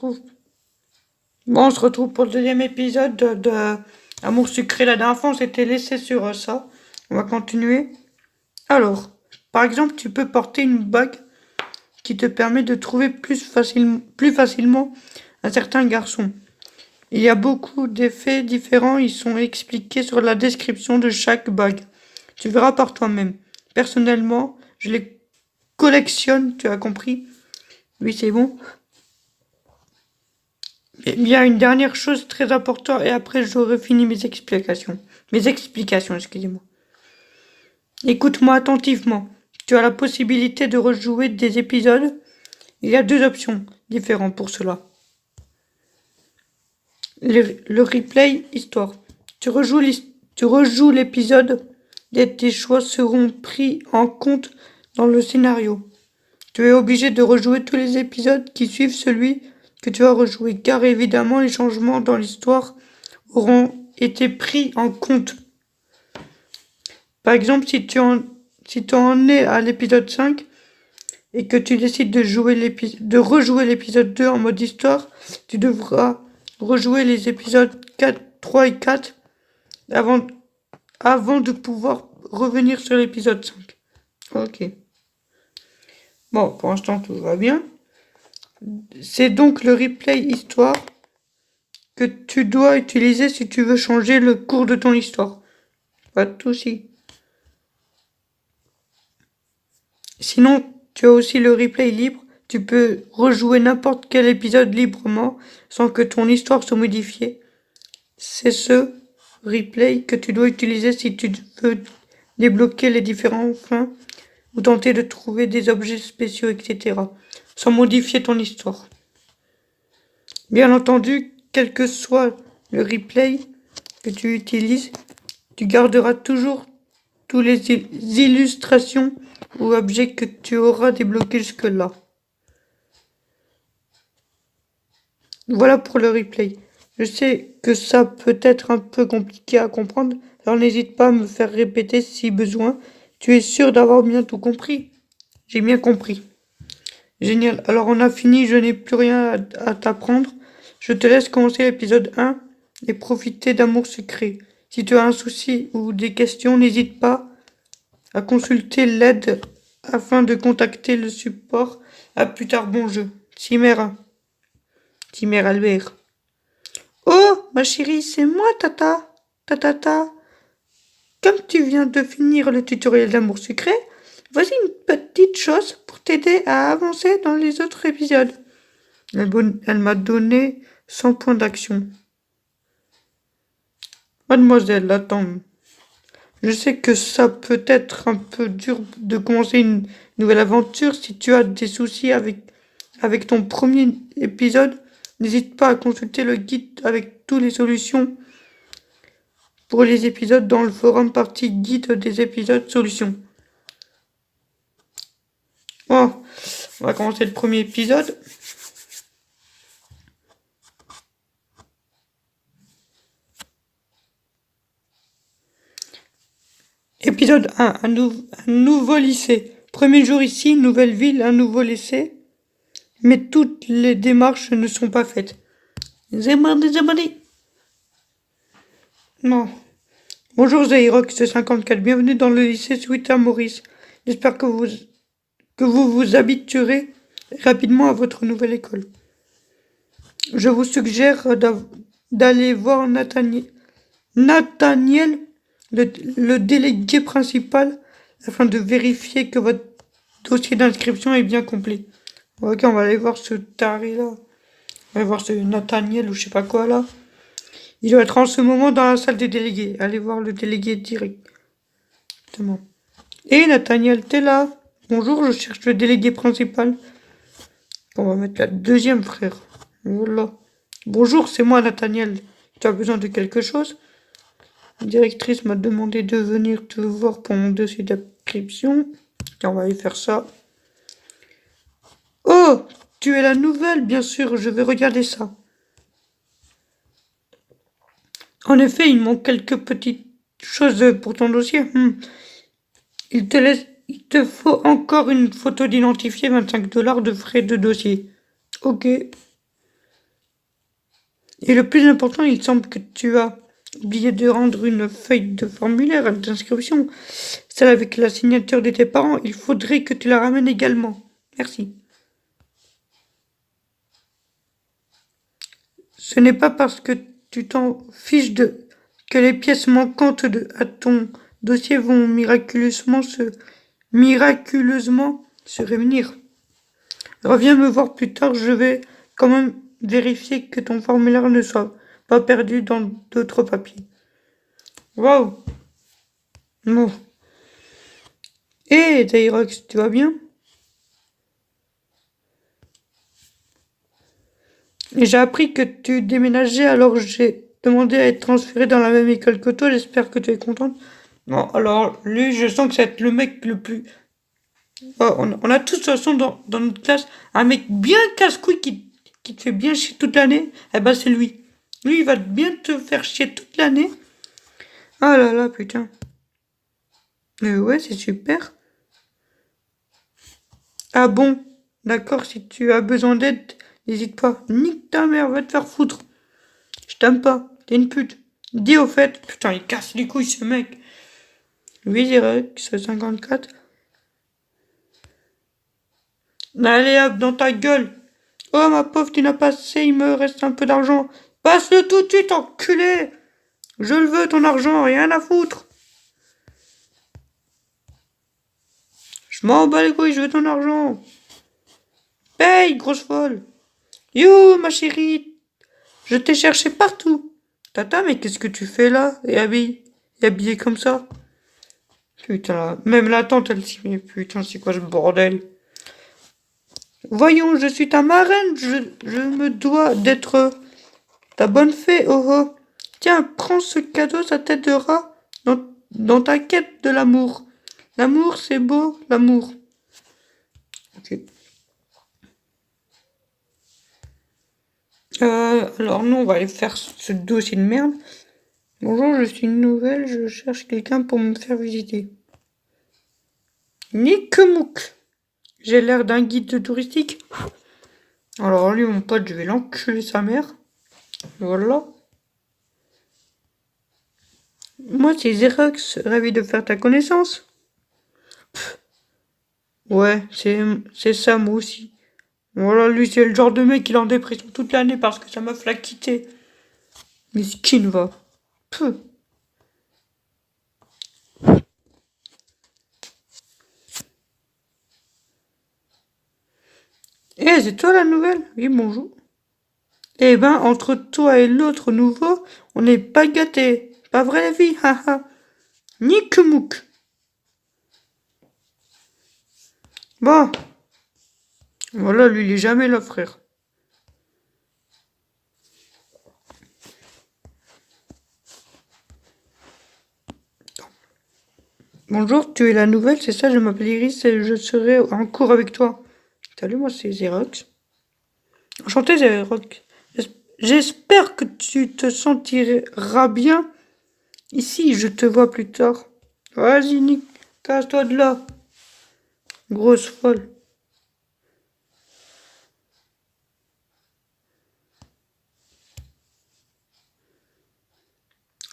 retrouve. Bon, on se retrouve pour le deuxième épisode de Amour sucré. La dernière fois, on s'était laissé sur ça. On va continuer. Alors, par exemple, tu peux porter une bague qui te permet de trouver plus facilement un certain garçon. Il y a beaucoup d'effets différents, ils sont expliqués sur la description de chaque bague. Tu verras par toi-même. Personnellement, je les collectionne, tu as compris? Oui, c'est bon. Il y a une dernière chose très importante et après j'aurai fini mes explications. Mes explications, excusez-moi. Écoute-moi attentivement. Tu as la possibilité de rejouer des épisodes. Il y a deux options différentes pour cela. Le replay histoire. Tu rejoues l'épisode et tes choix seront pris en compte dans le scénario. Tu es obligé de rejouer tous les épisodes qui suivent celui que tu as rejoué, car évidemment les changements dans l'histoire auront été pris en compte. Par exemple, si tu en es à l'épisode 5 et que tu décides de rejouer l'épisode 2 en mode histoire, tu devras rejouer les épisodes 4, 3 et 4 avant de pouvoir revenir sur l'épisode 5. Ok. Bon, pour l'instant, tout va bien. C'est donc le replay histoire que tu dois utiliser si tu veux changer le cours de ton histoire. Pas de souci. Sinon, tu as aussi le replay libre. Tu peux rejouer n'importe quel épisode librement sans que ton histoire soit modifiée. C'est ce replay que tu dois utiliser si tu veux débloquer les différents fins ou tenter de trouver des objets spéciaux, etc. sans modifier ton histoire. Bien entendu, quel que soit le replay que tu utilises, tu garderas toujours toutes les illustrations ou objets que tu auras débloqués jusque-là. Voilà pour le replay. Je sais que ça peut être un peu compliqué à comprendre, alors n'hésite pas à me faire répéter si besoin. Tu es sûr d'avoir bien tout compris? J'ai bien compris. Génial. Alors on a fini, je n'ai plus rien à t'apprendre. Je te laisse commencer l'épisode 1 et profiter d'Amour Sucré. Si tu as un souci ou des questions, n'hésite pas à consulter l'aide afin de contacter le support. À plus tard, bon jeu. Chimère. Chimère Albert. Oh, ma chérie, c'est moi, Tata. Tatata. Comme tu viens de finir le tutoriel d'Amour Sucré, voici une petite chose pour t'aider à avancer dans les autres épisodes. Elle m'a donné 100 points d'action. Mademoiselle, attends. Je sais que ça peut être un peu dur de commencer une nouvelle aventure. Si tu as des soucis avec ton premier épisode, n'hésite pas à consulter le guide avec toutes les solutions pour les épisodes dans le forum partie guide des épisodes solutions. Bon, on va commencer le premier épisode. Épisode 1, un nouveau lycée. Premier jour ici, nouvelle ville, un nouveau lycée. Mais toutes les démarches ne sont pas faites. Zébadi. Non. Bonjour Zairox 54, bienvenue dans le lycée Suita Maurice. J'espère que vous habituerez rapidement à votre nouvelle école. Je vous suggère d'aller voir Nathaniel, le délégué principal, afin de vérifier que votre dossier d'inscription est bien complet. Ok, on va aller voir ce taré là. On va voir ce Nathaniel ou je sais pas quoi là. Il doit être en ce moment dans la salle des délégués. Allez voir le délégué directement. Hé Nathaniel, t'es là? Bonjour, je cherche le délégué principal. On va mettre la deuxième, frère. Voilà. Bonjour, c'est moi Nathaniel. Tu as besoin de quelque chose? La directrice m'a demandé de venir te voir pour mon dossier d'inscription. On va aller faire ça. Oh, tu es la nouvelle, bien sûr, je vais regarder ça. En effet, il manque quelques petites choses pour ton dossier. Il te faut encore une photo d'identifié, $25 de frais de dossier. Ok. Et le plus important, il semble que tu as oublié de rendre une feuille de formulaire d'inscription, celle avec la signature de tes parents. Il faudrait que tu la ramènes également. Merci. Ce n'est pas parce que tu t'en fiches de que les pièces manquantes à ton dossier vont miraculeusement se réunir. Reviens me voir plus tard, je vais quand même vérifier que ton formulaire ne soit pas perdu dans d'autres papiers. Waouh! Bon. Hé, Dairox, tu vas bien? Et j'ai appris que tu déménageais, alors j'ai demandé à être transféré dans la même école que toi, j'espère que tu es contente. Bon, alors, lui, je sens que c'est le mec le plus... Oh, on a tous, de toute façon, dans notre classe, un mec bien casse-couille qui te fait bien chier toute l'année. Eh ben, c'est lui. Lui, il va bien te faire chier toute l'année. Ah là là, putain. Mais ouais, c'est super. Ah bon, d'accord, si tu as besoin d'aide, n'hésite pas. Nique ta mère, va te faire foutre. Je t'aime pas, t'es une pute. Dis au fait, putain, il casse les couilles ce mec. 8-0-54. Allez hop, dans ta gueule. Oh ma pauvre, tu n'as pas assez, il me reste un peu d'argent. Passe-le tout de suite, enculé. Je le veux, ton argent, rien à foutre. Je m'en bats les couilles, je veux ton argent. Paye, grosse folle. You, ma chérie, je t'ai cherché partout. Tata, mais qu'est-ce que tu fais là? Et habillé comme ça? Putain, même la tante, elle s'y met. Putain, c'est quoi ce bordel? Voyons, je suis ta marraine, je me dois d'être ta bonne fée, oh oh. Tiens, prends ce cadeau, ça t'aidera dans ta quête de l'amour. L'amour, c'est beau, l'amour. Ok. Alors nous, on va aller faire ce dossier de merde. Bonjour, je suis nouvelle, je cherche quelqu'un pour me faire visiter. Nickmouk. J'ai l'air d'un guide touristique. Alors lui, mon pote, je vais l'enculer sa mère. Voilà. Moi, c'est Xerox, ravi de faire ta connaissance. Pff, ouais, c'est ça, moi aussi. Voilà, lui, c'est le genre de mec qui est en dépression toute l'année parce que sa meuf l'a quitté. Miskin, va. Pff. Eh, c'est toi la nouvelle? Oui, bonjour. Eh ben, entre toi et l'autre nouveau, on n'est pas gâtés. Pas vrai, la vie, haha. Nickmouk. Bon, voilà, lui, il est jamais là, frère. Bonjour, tu es la nouvelle, c'est ça, je m'appelle Iris et je serai en cours avec toi. Salut, moi c'est Xerox. Enchanté, Xerox. J'espère que tu te sentiras bien ici, je te vois plus tard. Vas-y, Nick, casse-toi de là. Grosse folle.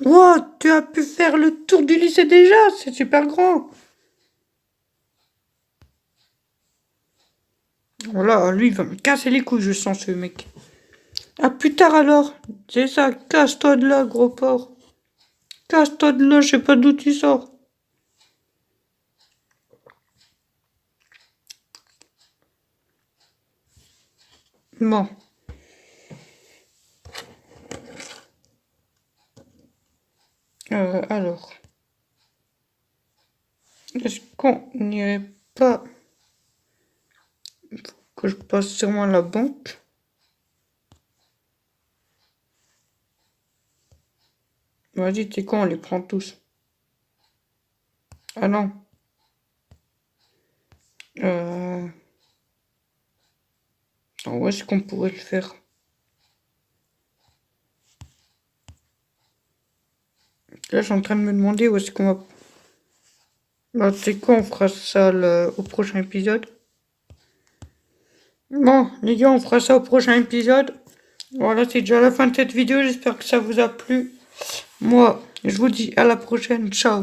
Wow, tu as pu faire le tour du lycée déjà, c'est super grand. Voilà, lui, il va me casser les couilles, je sens ce mec. À plus tard alors. C'est ça, casse-toi de là, gros porc. Casse-toi de là, je sais pas d'où tu sors. Bon. Alors. Est-ce qu'on n'irait pas que je passe sûrement à la banque? Vas-y, tu sais quoi, on les prend tous. Ah non. Euh... Où est-ce qu'on pourrait le faire? Là, je suis en train de me demander où est-ce qu'on va... Bah, tu sais quoi, on fera ça au prochain épisode. Bon, les gars, on fera ça au prochain épisode. Voilà, c'est déjà la fin de cette vidéo. J'espère que ça vous a plu. Moi, je vous dis à la prochaine. Ciao.